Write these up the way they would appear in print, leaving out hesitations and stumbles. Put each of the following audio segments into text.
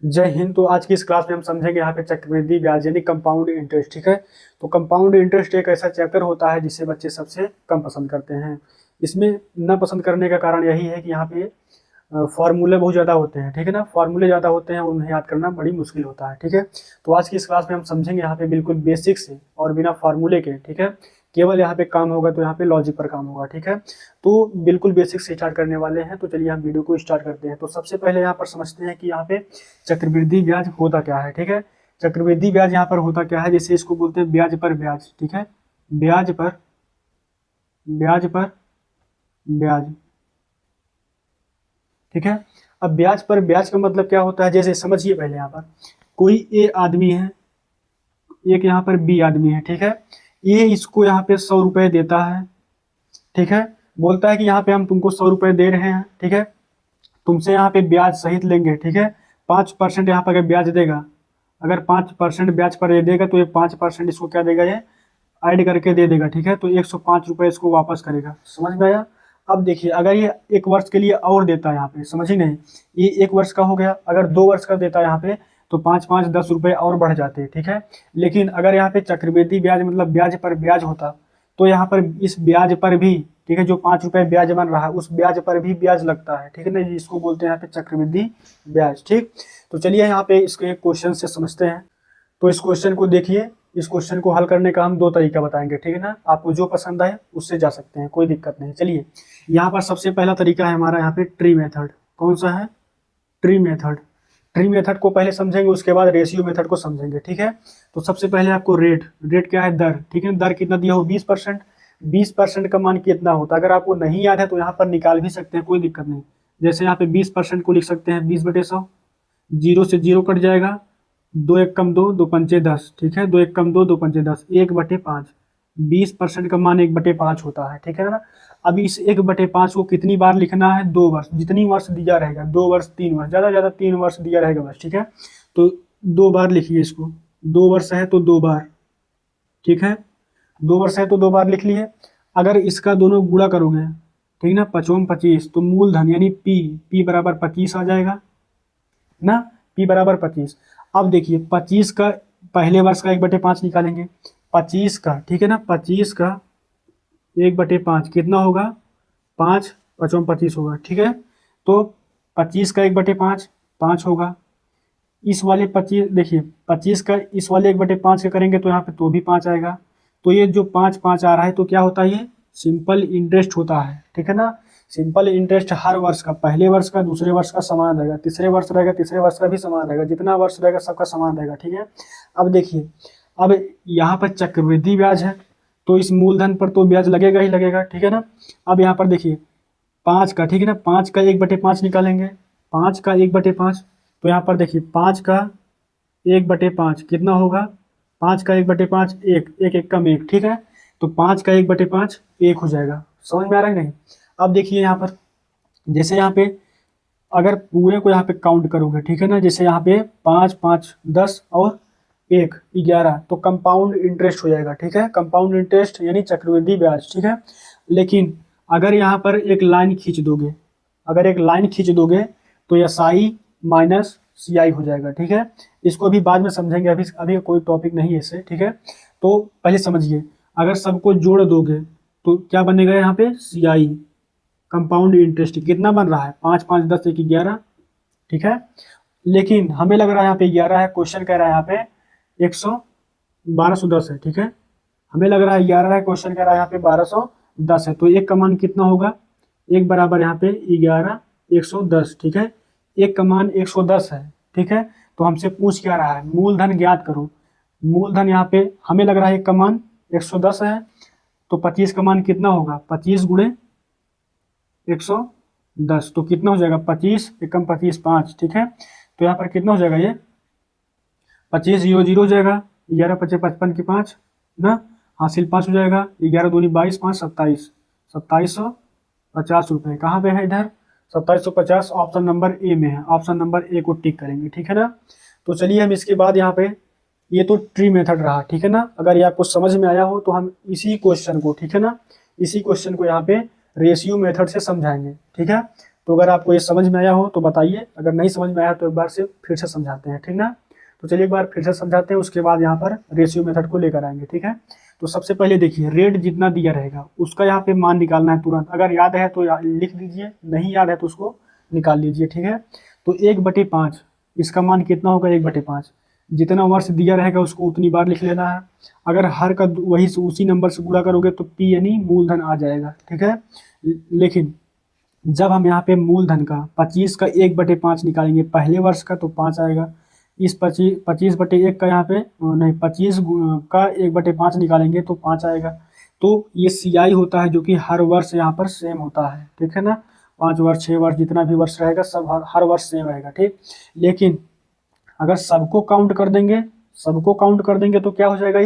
जय हिंद। तो आज की इस क्लास में हम समझेंगे यहाँ पे चक्रवृद्धि ब्याज यानी कंपाउंड इंटरेस्ट। ठीक है, तो कंपाउंड इंटरेस्ट एक ऐसा चैप्टर होता है जिसे बच्चे सबसे कम पसंद करते हैं। इसमें न पसंद करने का कारण यही है कि यहाँ पे फॉर्मूले बहुत ज़्यादा होते हैं। ठीक है ना, फॉर्मूले ज़्यादा होते हैं, उन्हें याद करना बड़ी मुश्किल होता है। ठीक है, तो आज की इस क्लास में हम समझेंगे यहाँ पे बिल्कुल बेसिक से और बिना फार्मूले के। ठीक है, केवल यहाँ पे काम होगा तो यहाँ पे लॉजिक पर काम होगा। ठीक है, तो बिल्कुल बेसिक से स्टार्ट करने वाले हैं। तो चलिए हम वीडियो को स्टार्ट करते हैं। तो सबसे पहले यहाँ पर समझते हैं कि यहाँ पे चक्रवृद्धि ब्याज होता क्या है। ठीक है, चक्रवृद्धि ब्याज यहाँ पर होता क्या है, जैसे इसको बोलते हैं ब्याज पर ब्याज। ठीक है, ब्याज पर ब्याज पर ब्याज। ठीक है, अब ब्याज पर ब्याज का मतलब क्या होता है, जैसे समझिए पहले यहाँ पर कोई ए आदमी है, एक यहाँ पर बी आदमी है। ठीक है, ये इसको यहाँ पे 100 रुपए देता है। ठीक है, बोलता है कि यहाँ पे हम तुमको 100 रुपए दे रहे हैं। ठीक है, तुमसे यहाँ पे ब्याज सहित लेंगे। ठीक है, 5% यहाँ पर ब्याज देगा। अगर 5% ब्याज पर ये देगा तो ये 5% इसको क्या देगा, ये ऐड करके दे देगा। ठीक है, तो 105 रुपए इसको वापस करेगा। समझ में आया। अब देखिए, अगर ये 1 वर्ष के लिए और देता है यहाँ पे, समझिए नहीं, ये 1 वर्ष का हो गया। अगर 2 वर्ष का देता है यहाँ पे तो 5 10 रुपए और बढ़ जाते हैं। ठीक है, लेकिन अगर यहाँ पे चक्रवृद्धि ब्याज मतलब ब्याज पर ब्याज होता तो यहाँ पर इस ब्याज पर भी, ठीक है, जो 5 रुपए ब्याज बन रहा है उस ब्याज पर भी ब्याज लगता है। ठीक है ना, इसको बोलते हैं यहाँ पे चक्रवृद्धि ब्याज। ठीक, तो चलिए यहाँ पे इसको एक क्वेश्चन से समझते हैं। तो इस क्वेश्चन को देखिए, इस क्वेश्चन को हल करने का हम 2 तरीका बताएंगे। ठीक है ना, आपको जो पसंद आए उससे जा सकते हैं, कोई दिक्कत नहीं। चलिए, यहाँ पर सबसे पहला तरीका है हमारा यहाँ पे ट्री मेथड। कौन सा है? Tree method. ट्री मेथड को पहले समझेंगे, उसके बाद रेशियो मेथड को समझेंगे। ठीक है, तो सबसे पहले आपको रेट, रेट क्या है, दर। ठीक है, दर कितना दिया हो, 20%। 20% का मान कितना होता है, अगर आपको नहीं याद है तो यहाँ पर निकाल भी सकते हैं, कोई दिक्कत नहीं। जैसे यहाँ पे 20% को लिख सकते हैं 20/100, 0 से 0 कट जाएगा, 2 एक कम 2, 2 पंचे 10। ठीक है, 2 एक कम 2, 2 पंचे 10, 1/5। 20% का मान 1/5 होता है। ठीक है ना, अब इस 1/5 को कितनी बार लिखना है, 2 वर्ष, जितनी वर्ष दिया रहेगा, 2 वर्ष 3 वर्ष, ज़्यादा ज़्यादा 3 वर्ष दिया रहेगा बस। ठीक है, तो 2 बार लिखिए इसको, 2 वर्ष है तो 2 बार। ठीक है, 2 वर्ष है तो 2 बार लिख लिए। अगर इसका दोनों गुणा करोगे, ठीक ना, 5 25, तो मूलधन यानी पी बराबर 25 आ जाएगा ना, पी बराबर 25। अब देखिए 25 का पहले वर्ष का 1/5 निकालेंगे, 25 का, ठीक है ना, 25 का 1/5 कितना होगा, 5, 5 25 होगा। ठीक है, तो 25 का 1/5 5 होगा। इस वाले 25 देखिए, 25 का इस वाले 1/5 का करेंगे तो यहाँ पे तो भी 5 आएगा। तो ये जो 5 5 आ रहा है तो क्या होता है, ये सिंपल इंटरेस्ट होता है। ठीक है ना, सिंपल इंटरेस्ट हर वर्ष का, पहले वर्ष का दूसरे वर्ष का समान रहेगा, तीसरे वर्ष रहेगा तीसरे वर्ष का भी समान रहेगा, जितना वर्ष रहेगा सबका समान रहेगा। ठीक है, अब देखिए, अब यहाँ पर चक्रवृद्धि ब्याज है तो इस मूलधन पर तो ब्याज लगेगा ही लगेगा। ठीक है ना, अब यहाँ पर देखिए 5 का, ठीक है ना, 5 का 1/5 निकालेंगे, 5 का 1/5, तो यहाँ पर देखिए 5 का 1/5 कितना होगा, 5 का 1/5 एक, एक एक कम एक। ठीक है, तो 5 का 1/5 1 हो जाएगा। समझ में आ रहा है नहीं। अब देखिए यहाँ पर, जैसे यहाँ पे अगर पूरे को यहाँ पे काउंट करोगे, ठीक है ना, जैसे यहाँ पे 5 5 10 और 1 11, तो कंपाउंड इंटरेस्ट हो जाएगा। ठीक है, कंपाउंड इंटरेस्ट यानी चक्रवृद्धि ब्याज। ठीक है, लेकिन अगर यहाँ पर एक लाइन खींच दोगे, अगर एक लाइन खींच दोगे तो एस आई माइनस सी आई हो जाएगा। ठीक है, इसको अभी बाद में समझेंगे, अभी अभी कोई टॉपिक नहीं है इससे। ठीक है, तो पहले समझिए, अगर सबको जोड़ दोगे तो क्या बनेगा, यहाँ पे सी आई कंपाउंड इंटरेस्ट कितना बन रहा है, 5 5 10 1 11। ठीक है, लेकिन हमें लग रहा है यहाँ पे 11 है, क्वेश्चन कह रहा है यहाँ पे 1210 है। ठीक है, हमें लग रहा है 11 है, क्वेश्चन कह रहा है यहाँ पे 1210 है, तो एक का मान कितना होगा, एक बराबर यहाँ पे 11 110। ठीक है, एक का मान 110 है। ठीक है, तो हमसे पूछ क्या रहा है, मूलधन ज्ञात करो। मूलधन यहाँ पे हमें लग रहा है एक का मान 110 है, तो 25 का मान कितना होगा, 25 गुणे 110, तो कितना हो जाएगा, 25 एकम 25 5। ठीक है, तो यहाँ पर कितना हो जाएगा, ये 25 0 0 हो जाएगा, 11 5 55 की 5 ना, हासिल 5 हो जाएगा, 11 दूनी 22 5 27, 2750 रुपये। कहाँ पे है, इधर 2750, ऑप्शन नंबर ए में है, ऑप्शन नंबर ए को टिक करेंगे। ठीक है ना, तो चलिए हम इसके बाद यहाँ पे, ये तो ट्री मेथड रहा। ठीक है ना, अगर ये आपको समझ में आया हो तो हम इसी क्वेश्चन को, ठीक है ना, इसी क्वेश्चन को यहाँ पे रेशियो मेथड से समझाएंगे। ठीक है, तो अगर आपको ये समझ में आया हो तो बताइए, अगर नहीं समझ में आया तो एक बार से फिर से समझाते हैं, ठीक ना। तो चलिए एक बार फिर से समझाते हैं, उसके बाद यहाँ पर रेशियो मेथड को लेकर आएंगे, ठीक है। तो सबसे पहले देखिए, रेट जितना दिया रहेगा उसका यहाँ पे मान निकालना है तुरंत। अगर याद है तो लिख दीजिए, नहीं याद है तो उसको निकाल लीजिए, ठीक है। तो 1/5 इसका मान कितना होगा, 1/5 जितना वर्ष दिया रहेगा उसको उतनी बार लिख लेना है। अगर हर का वही उसी नंबर से गुणा करोगे तो पी यानी मूलधन आ जाएगा, ठीक है। लेकिन जब हम यहाँ पे मूलधन का 25 का 1/5 निकालेंगे पहले वर्ष का तो 5 आएगा। इस 25/1 का यहाँ पे नहीं, 25 का 1/5 निकालेंगे तो 5 आएगा। तो ये CI होता है जो कि हर वर्ष यहाँ पर सेम होता है, ठीक है ना। 5 वर्ष 6 वर्ष जितना भी वर्ष रहेगा सब हर वर्ष सेम रहेगा, ठीक। लेकिन अगर सबको काउंट कर देंगे तो क्या हो जाएगा,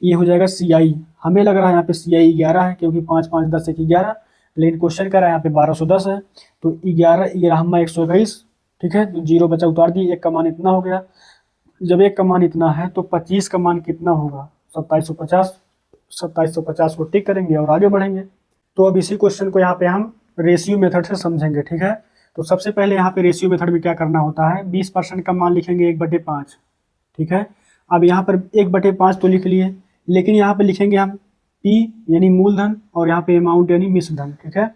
ये हो जाएगा CI। हमें लग रहा है यहाँ पे CI 11 है, क्योंकि 5 5 10 1 11, लेकिन क्वेश्चन कर रहा है यहाँ पे 1210 है। तो 11 11 121, ठीक है। तो 0 बचा उतार दिए, 1 का मान इतना हो गया। जब 1 का मान इतना है तो 25 का मान कितना होगा, 2750। 2750 को टिक करेंगे और आगे बढ़ेंगे। तो अब इसी क्वेश्चन को यहाँ पे हम रेशियो मेथड से समझेंगे, ठीक है। तो सबसे पहले यहाँ पे रेशियो मेथड में क्या करना होता है, 20% का मान लिखेंगे 1/5, ठीक है। अब यहाँ पर 1/5 तो लिख लिए, लेकिन यहाँ पे लिखेंगे हम P यानी मूलधन और यहाँ पे अमाउंट यानी मिश्रधन, ठीक है।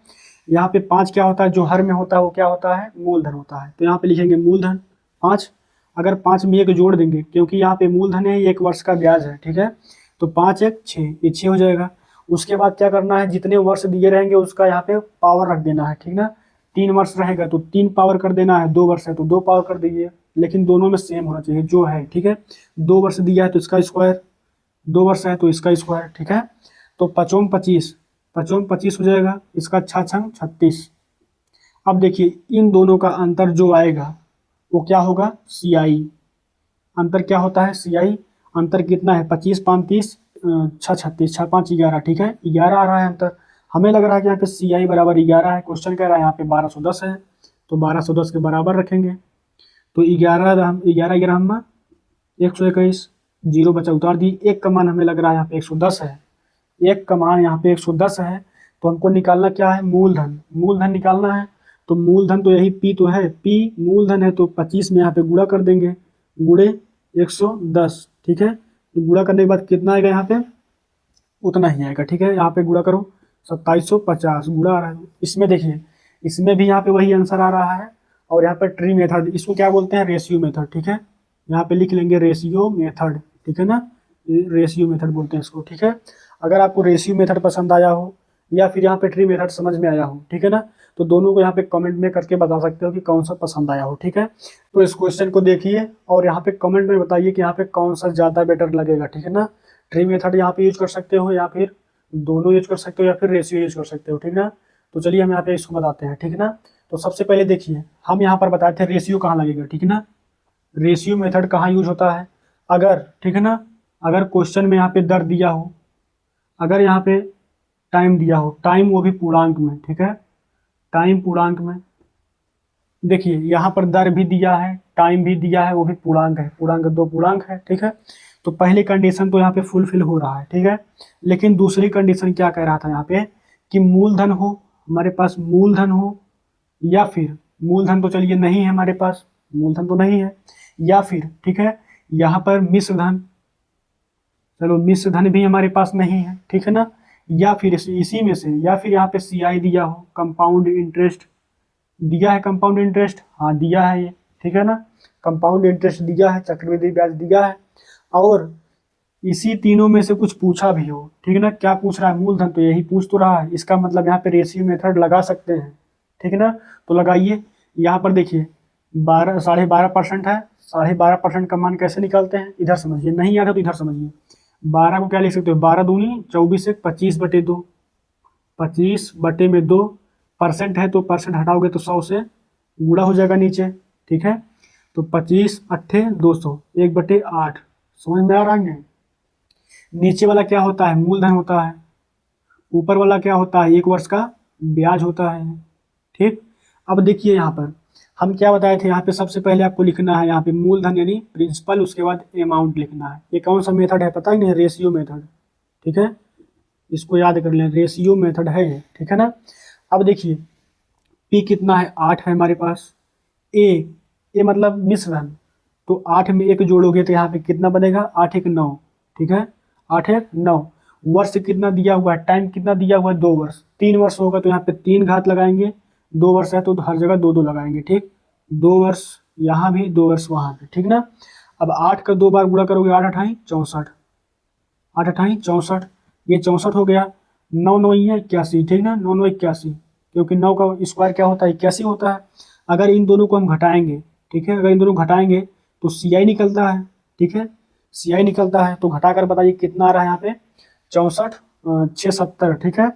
यहाँ पे 5 क्या होता है, जो हर में होता है वो क्या होता है, मूलधन होता है। तो यहाँ पे लिखेंगे मूलधन 5। अगर 5 में 1 जोड़ देंगे, क्योंकि यहाँ पे मूलधन है, 1 वर्ष का ब्याज है, ठीक है। तो 5 1 6, ये 6 हो जाएगा। उसके बाद क्या करना है, जितने वर्ष दिए रहेंगे उसका यहाँ पे पावर रख देना है, ठीक ना। 3 वर्ष रहेगा तो 3 पावर कर देना है, 2 वर्ष है तो 2 पावर कर दीजिए, लेकिन दोनों में सेम होना चाहिए जो है, ठीक है। 2 वर्ष दिया है तो इसका स्क्वायर, 2 वर्ष है तो इसका स्क्वायर, ठीक है। तो 5 25 25 हो जाएगा, इसका 6 छंग 36। अब देखिए इन दोनों का अंतर जो आएगा वो क्या होगा, CI। अंतर क्या होता है, CI। अंतर कितना है, 25 5 30, 6 36, 6 5 11, ठीक है। 11 आ रहा है अंतर। हमें लग रहा है कि यहाँ पे CI बराबर 11 है। क्वेश्चन कह रहा है यहाँ पे 1210 है, तो 1210 के बराबर रखेंगे। तो 11 11 11 हम 121, 0 बचा उतार दी। 1 का मान हमें लग रहा है यहाँ पे 110 है। 1 का मान यहाँ पे 110 है, तो हमको निकालना क्या है, मूलधन निकालना है। तो मूलधन तो यही P तो है, P मूलधन है, तो 25 में यहाँ पे गुणा कर देंगे, गुणे 110, ठीक है। तो गुणा करने के बाद कितना आएगा, यहाँ पे उतना ही आएगा, ठीक है। यहाँ पे गुणा करो 2750 गुणा आ रहा है। इसमें देखिए, इसमें भी यहाँ पे वही आंसर आ रहा है। और यहाँ पर ट्री मेथड, इसको क्या बोलते हैं, रेशियो मेथड, ठीक है। यहाँ पे लिख लेंगे रेशियो मेथड, ठीक है ना। रेशियो मेथड बोलते हैं इसको, ठीक है। अगर आपको रेशियो मेथड पसंद आया हो या फिर यहाँ पे ट्री मेथड समझ में आया हो, ठीक है ना, तो दोनों को यहाँ पे कमेंट में करके बता सकते हो कि कौन सा पसंद आया हो, ठीक है। तो इस क्वेश्चन को देखिए और यहाँ पे कमेंट में बताइए कि यहाँ पे कौन सा ज़्यादा बेटर लगेगा, ठीक है ना। ट्री मेथड यहाँ पे यूज कर सकते हो, या फिर दोनों यूज कर सकते हो, या फिर रेशियो यूज कर सकते हो, ठीक ना। तो चलिए हम यहाँ पे इसको बताते हैं, ठीक है ना। तो सबसे पहले देखिए, हम यहाँ पर बताए थे रेशियो कहाँ लगेगा, ठीक है ना। रेशियो मेथड कहाँ यूज होता है, अगर, ठीक है ना, अगर क्वेश्चन में यहाँ पे दर दिया हो, अगर यहाँ पे टाइम दिया हो, टाइम वो भी पूर्णांक में, ठीक है, टाइम पूर्णांक में। देखिए यहाँ पर दर भी दिया है, टाइम भी दिया है, वो भी पूर्णांक है, पूर्णांक 2 पूर्णांक है, ठीक है। तो पहली कंडीशन तो यहाँ पे फुलफिल हो रहा है, ठीक है। लेकिन दूसरी कंडीशन क्या कह रहा था यहाँ पे, कि मूलधन हो, हमारे पास मूलधन हो, या फिर मूलधन तो चलिए नहीं है हमारे पास, मूलधन तो नहीं है, या फिर, ठीक है, यहाँ पर मिश्रधन, चलो मिश्रधन भी हमारे पास नहीं है, ठीक है ना। या फिर इसी में से, या फिर यहाँ पे CI दिया हो, कंपाउंड इंटरेस्ट दिया है, कंपाउंड इंटरेस्ट, हाँ दिया है ये, ठीक है ना। कंपाउंड इंटरेस्ट दिया है, चक्रवृद्धि ब्याज दिया है, और इसी तीनों में से कुछ पूछा भी हो, ठीक है ना। क्या पूछ रहा है, मूलधन तो यही पूछ तो रहा है, इसका मतलब यहाँ पे रेशियो मेथड लगा सकते हैं, ठीक है ना। तो लगाइए, यहाँ पर देखिए 12.5% है, 12.5% का मान कैसे निकालते हैं, इधर समझिए, नहीं आता तो इधर समझिए। 12 को क्या लिख सकते हो, 12 दूनी 24 से 25/2, 25/2% है, तो परसेंट हटाओगे तो 100 से गुणा हो जाएगा नीचे, ठीक है। तो 25 8 200, 1/8, समझ में आ रहा है। नीचे वाला क्या होता है, मूलधन होता है, ऊपर वाला क्या होता है, 1 वर्ष का ब्याज होता है, ठीक। अब देखिए यहाँ पर हम क्या बताए थे, यहाँ पे सबसे पहले आपको लिखना है यहाँ पे मूलधन यानी प्रिंसिपल, उसके बाद अमाउंट लिखना है। ये कौन सा मेथड है पता ही नहीं, रेशियो मेथड, ठीक है, इसको याद कर लें, रेशियो मेथड है ये, ठीक है ना। अब देखिए पी कितना है, 8 है हमारे पास। ए मतलब मिश्रण, तो 8 में 1 जोड़ोगे तो यहाँ पे कितना बनेगा, 8 1 9, ठीक है, 8 1 9। वर्ष कितना दिया हुआ है, टाइम कितना दिया हुआ है, 2 वर्ष। 3 वर्ष होगा तो यहाँ पे 3 घात लगाएंगे, 2 वर्ष है तो हर जगह 2 2 लगाएंगे, ठीक। 2 वर्ष यहाँ भी, 2 वर्ष वहाँ पे, ठीक ना। अब 8 का 2 बार गुणा करोगे, 8 अठाई 64, 8 अठाई 64, ये 64 हो गया। 9 9 ये 81, ठीक ना, 9 9 81, क्योंकि 9 का स्क्वायर क्या होता है, 81 होता है। अगर इन दोनों को हम घटाएंगे, ठीक है, अगर इन दोनों घटाएंगे तो CI निकलता है, ठीक है, CI निकलता है। तो घटाकर बताइए कितना आ रहा है यहाँ पे, 64 6 70, ठीक है,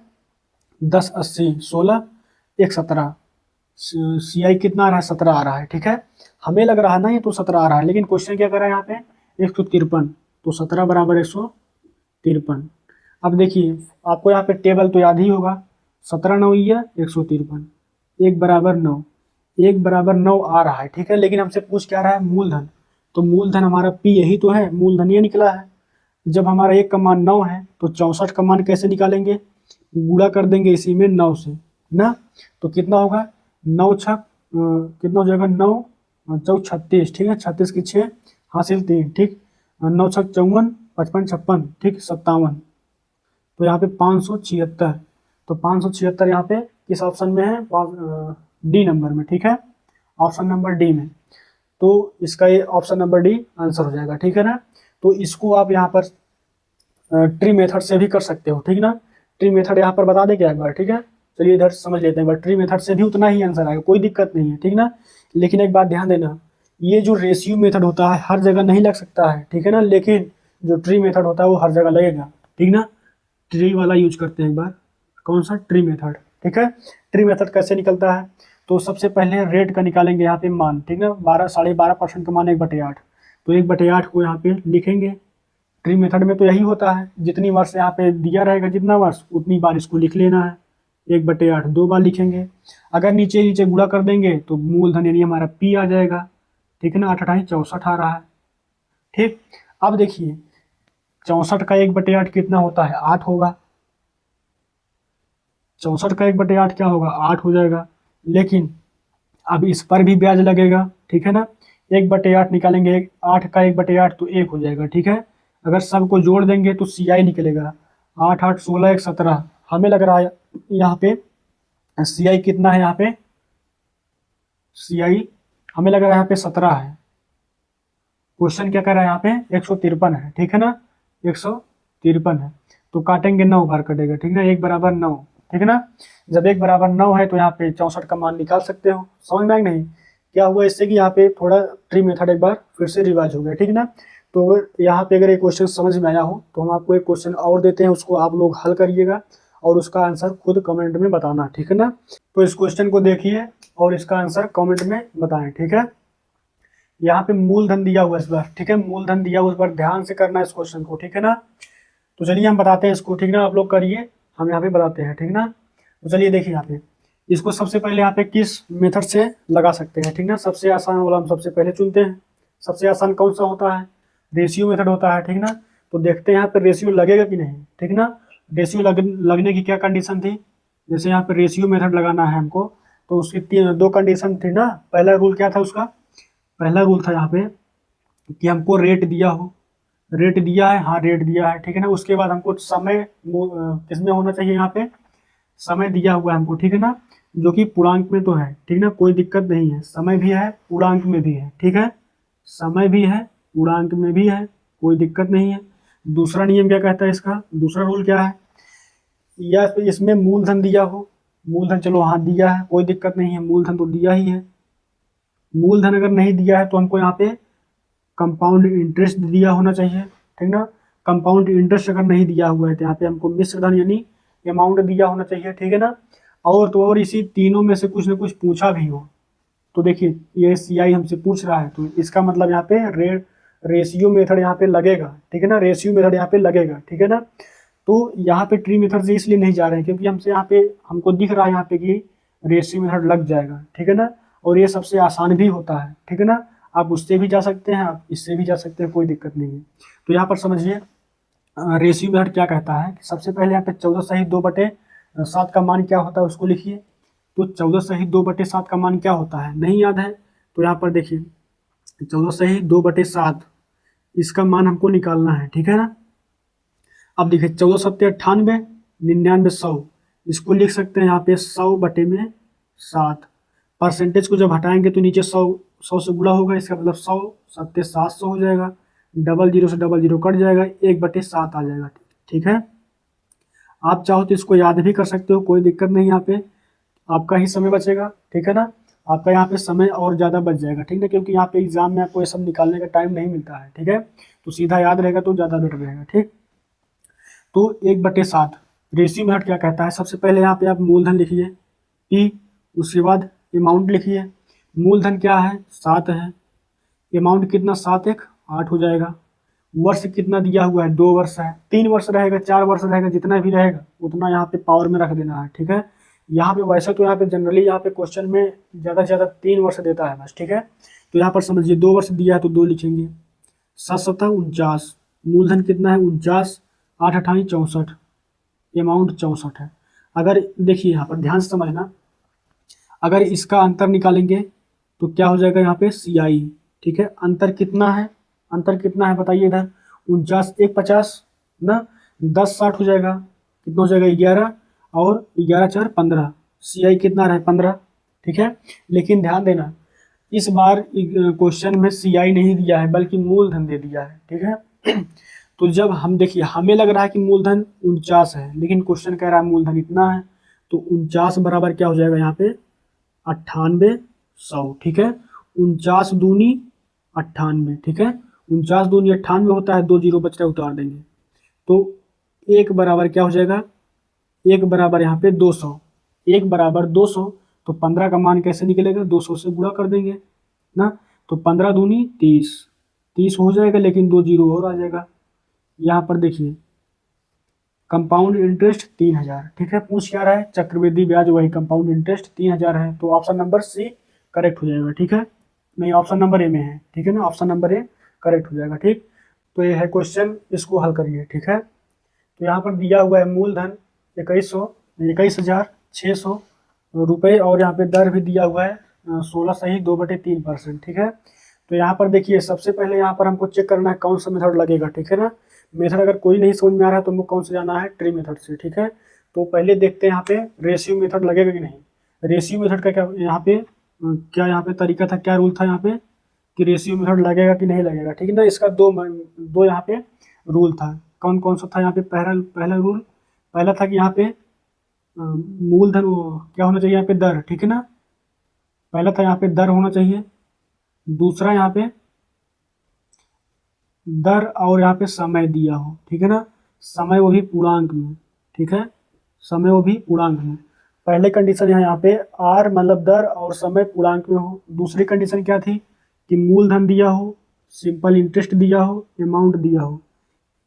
10 80 16 1 17, CI कितना आ रहा है, 17 आ रहा है, ठीक है। हमें लग रहा है ना ये तो 17 आ रहा है, लेकिन क्वेश्चन क्या कर रहा है यहाँ पे, 153, तो 17 बराबर 153। अब देखिए आपको यहाँ पे टेबल तो याद ही होगा, 17 9 या 153, 1 बराबर 9, 1 बराबर 9 आ रहा है, ठीक है। लेकिन हमसे पूछ क्या रहा है, मूलधन, तो मूलधन हमारा P यही तो है, मूलधन ये निकला है। जब हमारा 1 का मान 9 है तो 64 का मान कैसे निकालेंगे, गुणा कर देंगे इसी में 9 से ना, तो कितना होगा, 9 छक कितना हो जाएगा, 9 चौक 36, ठीक है, 36 की 6 हासिल 3, ठीक, 9 छक 54 55 56, ठीक, 57, तो यहाँ पे 576, तो 576 यहाँ पे किस ऑप्शन में है, डी नंबर में, ठीक है, ऑप्शन नंबर डी में। तो इसका ये ऑप्शन नंबर डी आंसर हो जाएगा, ठीक है ना। तो इसको आप यहाँ पर ट्री मेथड से भी कर सकते हो, ठीक ना। ट्री मेथड यहाँ पर बता दें क्या एक बार, ठीक है। चलिए इधर समझ लेते हैं, बट ट्री मेथड से भी उतना ही आंसर आएगा, कोई दिक्कत नहीं है, ठीक ना। लेकिन एक बात ध्यान देना, ये जो रेशियो मेथड होता है हर जगह नहीं लग सकता है, ठीक है ना, लेकिन जो ट्री मेथड होता है वो हर जगह लगेगा, ठीक ना। ट्री वाला यूज करते हैं एक बार, कौन सा, ट्री मेथड, ठीक है। ट्री मेथड कैसे निकलता है, तो सबसे पहले रेट का निकालेंगे यहाँ पे मान, ठीक ना, 12.5% का मान 1/8, तो 1/8 को यहाँ पे लिखेंगे। ट्री मेथड में तो यही होता है, जितनी वर्ष यहाँ पे दिया रहेगा, जितना वर्ष उतनी बार इसको लिख लेना है, 1/8 2 बार लिखेंगे। अगर नीचे नीचे गुणा कर देंगे तो मूलधन यानी हमारा P आ जाएगा, ठीक है ना, 8 अठाई 64 आ रहा है, ठीक। अब देखिए 64 का 1/8 कितना होता है, 8 होगा, 64 का 1/8 क्या होगा, 8 हो जाएगा। लेकिन अब इस पर भी ब्याज लगेगा, ठीक है ना, 1/8 निकालेंगे, 8 का 1/8 तो 1 हो जाएगा, ठीक है। अगर सबको जोड़ देंगे तो CI निकलेगा, 8 8 16 1 17, हमें लग रहा है यहाँ पे CI कितना है, यहाँ पे CI हमें लग रहा है यहाँ पे 17 है। क्वेश्चन क्या कर रहा है यहाँ पे, 153 है, ठीक है ना, 153 है, तो काटेंगे 9 बार कटेगा, ठीक है ना, 1 बराबर 9, ठीक है ना। जब 1 बराबर 9 है तो यहाँ पे 64 का मान निकाल सकते हो, समझ में आए नहीं। क्या हुआ इससे कि यहाँ पे थोड़ा ट्री मेथड एक बार फिर से रिवाइज हो गया, ठीक ना। तो अगर यहाँ पे अगर एक क्वेश्चन समझ में आया हो तो हम आपको एक क्वेश्चन और देते हैं, उसको आप लोग हल करिएगा और उसका आंसर खुद कमेंट में बताना, ठीक है ना। तो इस क्वेश्चन को देखिए और इसका आंसर कमेंट में बताएं, ठीक है। यहाँ पे मूलधन दिया हुआ है इस बार, ठीक है, मूलधन दिया हुआ, इस बार ध्यान से करना है इस क्वेश्चन को, ठीक है ना। तो चलिए हम बताते हैं इसको, ठीक ना, आप लोग करिए, हम यहाँ पे बताते हैं, ठीक ना। तो चलिए देखिए यहाँ पे इसको सबसे पहले यहाँ पे किस मेथड से लगा सकते हैं, ठीक ना। सबसे आसान वाला हम सबसे पहले चुनते हैं। सबसे आसान कौन सा होता है, रेशियो मेथड होता है, ठीक ना। तो देखते हैं यहाँ पे रेशियो लगेगा कि नहीं, ठीक ना। रेशियो लगने की क्या कंडीशन थी, जैसे यहाँ पे रेशियो मेथड लगाना है हमको, तो उसकी 2 कंडीशन थी ना। पहला रूल क्या था उसका, पहला रूल था यहाँ पे कि हमको रेट दिया हो, रेट दिया है, हाँ रेट दिया है, ठीक है ना। उसके बाद हमको समय किसमें होना चाहिए, यहाँ पे समय दिया हुआ है हमको, ठीक है ना, जो कि पूर्णांक में तो है, ठीक ना, कोई दिक्कत नहीं है, समय भी है पूर्णांक में भी है, ठीक है, समय भी है पूर्णांक में भी है, कोई दिक्कत नहीं है। दूसरा नियम क्या कहता है इसका, दूसरा रूल क्या है, या इसमें मूलधन दिया हो, मूलधन चलो हाँ दिया है, कोई दिक्कत नहीं है, मूलधन तो दिया ही है। मूलधन अगर नहीं दिया है तो हमको यहाँ पे कंपाउंड इंटरेस्ट दिया होना चाहिए, ठीक ना। कंपाउंड इंटरेस्ट अगर नहीं दिया हुआ है तो यहाँ पे हमको मिश्र धन यानी अमाउंट दिया होना चाहिए, ठीक है ना। और तो और इसी तीनों में से कुछ ना कुछ पूछा भी हो, तो देखिए ये CI हमसे पूछ रहा है, तो इसका मतलब यहाँ पे रेशियो मेथड यहाँ पे लगेगा, ठीक है ना, रेशियो मेथड यहाँ पे लगेगा, ठीक है ना। तो यहाँ पे ट्री मेथड से इसलिए नहीं जा रहे हैं क्योंकि हमसे यहाँ पे हमको दिख रहा है यहाँ पे कि रेशियो मेथड लग जाएगा, ठीक है ना। और ये सबसे आसान भी होता है, ठीक है ना। आप उससे भी जा सकते हैं, आप इससे भी जा सकते हैं, कोई दिक्कत नहीं है। तो यहाँ पर समझिए रेशियो मेथड क्या कहता है कि सबसे पहले यहाँ पे 14 सही 2/7 का मान क्या होता है उसको लिखिए। तो 14/2/7 का मान क्या होता है, नहीं याद है? तो यहाँ पर देखिए 14/2/7 इसका मान हमको निकालना है, ठीक है ना। अब देखिए 14×7 = 98, 99 100, इसको लिख सकते हैं यहाँ पे 100/7। परसेंटेज को जब हटाएंगे तो नीचे 100 से गुणा होगा, इसका मतलब 100×7 = 700 हो जाएगा। डबल जीरो से डबल जीरो कट जाएगा, 1/7 आ जाएगा। ठीक है, आप चाहो तो इसको याद भी कर सकते हो, कोई दिक्कत नहीं, यहाँ पे आपका ही समय बचेगा। ठीक है ना, आपका यहाँ पे समय और ज़्यादा बच जाएगा। ठीक है, क्योंकि यहाँ पे एग्जाम में आपको ये सब निकालने का टाइम नहीं मिलता है। ठीक है, तो सीधा याद रहेगा तो ज़्यादा बेटर रहेगा। ठीक, तो 1/7 रेशियो मेथड क्या कहता है, सबसे पहले यहाँ पे आप मूलधन लिखिए P, उसके बाद अमाउंट लिखिए। मूलधन क्या है, 7 है। अमाउंट कितना, 7 × 8 हो जाएगा। वर्ष कितना दिया हुआ है, 2 वर्ष है। 3 वर्ष रहेगा, 4 वर्ष रहेगा, जितना भी रहेगा उतना यहाँ पे पावर में रख देना है। ठीक है, यहाँ पे वैसे तो यहाँ पे जनरली यहाँ पे क्वेश्चन में ज़्यादा से ज़्यादा 3 वर्ष देता है बस। ठीक है, तो यहाँ पर समझिए 2 वर्ष दिया है तो 2 लिखेंगे। 7×7 = 49, मूलधन कितना है 49, 8×8 = 64, अमाउंट 64 है। अगर देखिए यहाँ पर ध्यान से समझना, अगर इसका अंतर निकालेंगे तो क्या हो जाएगा यहाँ पे CI। ठीक है, अंतर कितना है, अंतर कितना है बताइए इधर, 49 1 50 ना, 10 60 हो जाएगा, कितना हो जाएगा 11, और 11 4 15, CI कितना रहे 15। ठीक है, लेकिन ध्यान देना इस बार क्वेश्चन में CI नहीं दिया है बल्कि मूलधन दे दिया है। ठीक है, तो जब हम देखिए हमें लग रहा है कि मूलधन 49 है, लेकिन क्वेश्चन कह रहा है मूलधन इतना है, तो 49 बराबर क्या हो जाएगा यहाँ पे 98 100। ठीक है, 49 दूनी 98। ठीक है, 49 दूनी 98 होता है, 2 जीरो बच रहा है उतार देंगे, तो 1 बराबर क्या हो जाएगा, 1 बराबर यहाँ पे 200। 1 बराबर 200, तो 15 का मान कैसे निकलेगा, 200 से गुणा कर देंगे ना, तो 15 दूनी 30, 30 हो जाएगा, लेकिन 2 जीरो और आ जाएगा। यहाँ पर देखिए कंपाउंड इंटरेस्ट 3000। ठीक है, पूछ क्या रहा है, चक्रवृद्धि ब्याज वही कंपाउंड इंटरेस्ट 3000 है, तो ऑप्शन नंबर C करेक्ट हो जाएगा। ठीक है, नहीं ऑप्शन नंबर A में है। ठीक है ना, ऑप्शन नंबर A करेक्ट हो जाएगा। ठीक, तो ये है क्वेश्चन, इसको हल करिए। ठीक है, तो यहाँ पर दिया हुआ है मूलधन 21,600 रुपये, और यहाँ पे दर भी दिया हुआ है 16/2/3%। ठीक है, तो यहाँ पर देखिए सबसे पहले यहाँ पर हमको चेक करना है कौन सा मेथड लगेगा। ठीक है ना, मेथड अगर कोई नहीं समझ में आ रहा है तो हमको कौन से जाना है, ट्री मेथड से। ठीक है, तो पहले देखते हैं यहाँ पे रेशियो मेथड लगेगा कि नहीं। रेशियो मेथड का क्या यहाँ पे तरीका था, क्या रूल था यहाँ पे कि रेशियो मेथड लगेगा कि नहीं लगेगा। ठीक है ना, इसका दो यहाँ पे रूल था। कौन कौन सा था यहाँ पे, पहला रूल पहला था कि यहाँ पे मूलधन क्या होना चाहिए यहाँ पे, दर। ठीक है ना, पहला था यहाँ पे दर होना चाहिए, दूसरा यहाँ पे दर और यहाँ पे समय दिया हो। ठीक है ना, समय वो भी पूर्णांक में। ठीक है, समय वो भी पूर्णांक में। पहले कंडीशन है यहाँ पे R मतलब दर और समय पूर्णांक में हो। दूसरी कंडीशन क्या थी कि मूलधन दिया हो, सिंपल इंटरेस्ट दिया हो, अमाउंट दिया हो।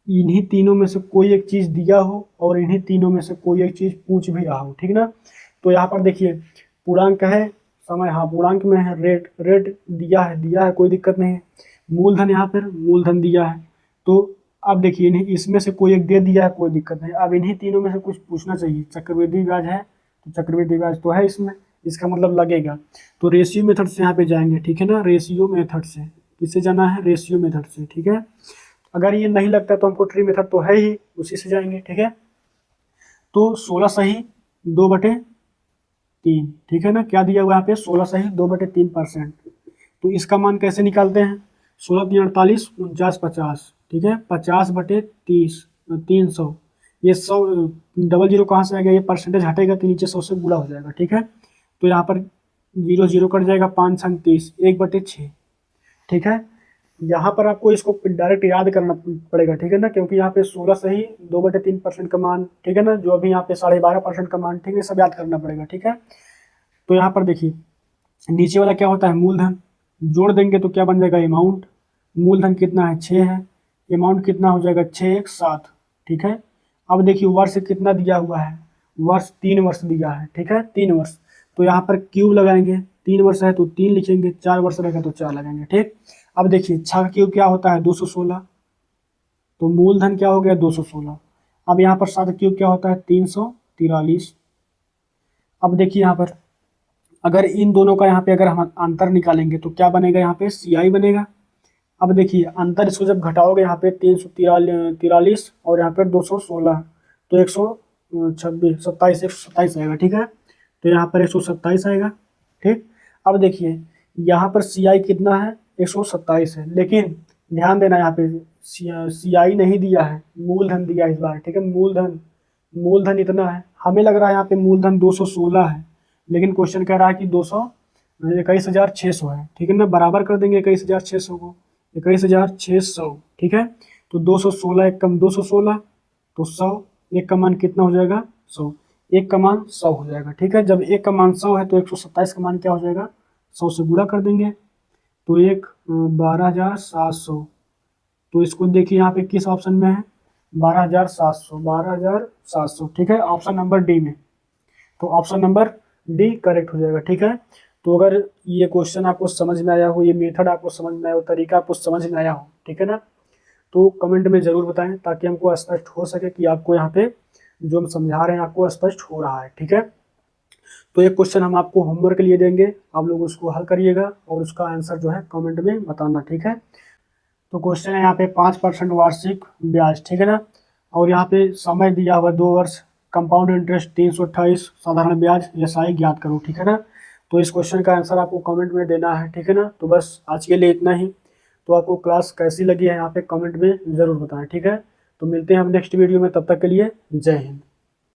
इन्हीं तीनों में से कोई एक चीज़ दिया हो और इन्हीं तीनों में से कोई एक चीज़ पूछ भी रहा हो। ठीक ना, तो यहाँ पर देखिए पूर्णांक है, समय हाँ पूर्णांक में है, रेट दिया है कोई दिक्कत नहीं है। मूलधन यहाँ पर मूलधन दिया है, तो अब देखिए इन्हीं इसमें से कोई एक दे दिया है, कोई दिक्कत नहीं। अब इन्हीं तीनों में से कुछ पूछना चाहिए। चक्रवृद्धि ब्याज है तो चक्रवृद्धि ब्याज तो है इसमें, इसका मतलब लगेगा। तो रेशियो मेथड से यहाँ पे जाएंगे। ठीक है ना, रेशियो मेथड से, किससे जाना है, रेशियो मेथड से। ठीक है, अगर ये नहीं लगता तो हमको ट्री मेथड तो है ही, उसी से जाएंगे। ठीक है, तो 16/2/3। ठीक है ना, क्या दिया हुआ है यहाँ पे 16/2/3%। तो इसका मान कैसे निकालते हैं, 16×3 = 48, 49 50। ठीक है, 50/30 300, ये 100 डबल जीरो कहाँ से आ गया, ये परसेंटेज हटेगा तो नीचे 100 से गुणा हो जाएगा। ठीक है, तो यहाँ पर 0 0 कट जाएगा, 5 छंग 30, 1/6। ठीक है, यहाँ पर आपको इसको डायरेक्ट याद करना पड़ेगा। ठीक है ना, क्योंकि यहाँ पे 16/2/3% का मान, ठीक है ना, जो अभी यहाँ पे 12.5% का मान, ठीक है, सब याद करना पड़ेगा। ठीक है, तो यहाँ पर देखिए नीचे वाला क्या होता है, मूलधन, जोड़ देंगे तो क्या बन जाएगा, अमाउंट। मूलधन कितना है 6 है, अमाउंट कितना हो जाएगा 6 1 7। ठीक है, अब देखिए वर्ष कितना दिया हुआ है, वर्ष 3 वर्ष दिया है। ठीक है, 3 वर्ष, तो यहाँ पर क्यूब लगाएंगे, 3 वर्ष है तो 3 लिखेंगे, 4 वर्ष रहेगा तो 4 लगाएंगे। ठीक, अब देखिए 6 का क्यूब क्या होता है 216, तो मूलधन क्या हो गया 216। अब यहाँ पर 7 का क्यूब क्या होता है 343। अब देखिए यहाँ पर अगर इन दोनों का यहाँ पे अगर हम अंतर निकालेंगे तो क्या बनेगा, यहाँ पे CI बनेगा। अब देखिए अंतर इसको जब घटाओगे यहाँ पे 343 और यहाँ पे 216, तो 127 आएगा, ठीक है। तो यहाँ पर 127 आएगा, ठीक। अब देखिए यहाँ पर CI कितना है, 127 है, लेकिन ध्यान देना यहाँ पे CI नहीं दिया है, मूलधन दिया है इस बार, ठीक है। मूलधन इतना है, हमें लग रहा है यहाँ पे मूलधन 216 है, लेकिन क्वेश्चन कह रहा है कि 21,600 है, ठीक है ना। बराबर कर देंगे 21,600 को, 21,600, ठीक है। तो 216 एक कम 216, तो 100, एक का मान कितना हो जाएगा, 100, एक का मान 100 हो जाएगा, ठीक है। जब एक का मान 100 है तो 127 का मान क्या हो जाएगा, 100 से गुणा कर देंगे, तो 12,700। तो इसको देखिए यहाँ पे किस ऑप्शन में है, 12,700, ठीक है, ऑप्शन नंबर डी में। तो ऑप्शन नंबर डी करेक्ट हो जाएगा, ठीक है। तो अगर ये क्वेश्चन आपको समझ में आया हो, ये मेथड आपको समझ में आया हो, तरीका आपको समझ में आया हो, ठीक है ना, तो कमेंट में जरूर बताएं, ताकि हमको स्पष्ट हो सके कि आपको यहाँ पे जो हम समझा रहे हैं आपको स्पष्ट हो रहा है, ठीक है। तो एक क्वेश्चन हम आपको होमवर्क के लिए देंगे, आप लोग उसको हल करिएगा और उसका आंसर जो है कमेंट में बताना, ठीक है। तो क्वेश्चन है यहाँ पे 5% वार्षिक ब्याज, ठीक है ना, और यहाँ पे समय दिया हुआ 2 वर्ष, कंपाउंड इंटरेस्ट 328, साधारण ब्याज, SI ज्ञात करो, ठीक है ना। तो इस क्वेश्चन का आंसर आपको कमेंट में देना है, ठीक है ना। तो बस आज के लिए इतना ही। तो आपको क्लास कैसी लगी है यहाँ पे कमेंट में ज़रूर बताएं, ठीक है। तो मिलते हैं हम नेक्स्ट वीडियो में, तब तक के लिए जय हिंद।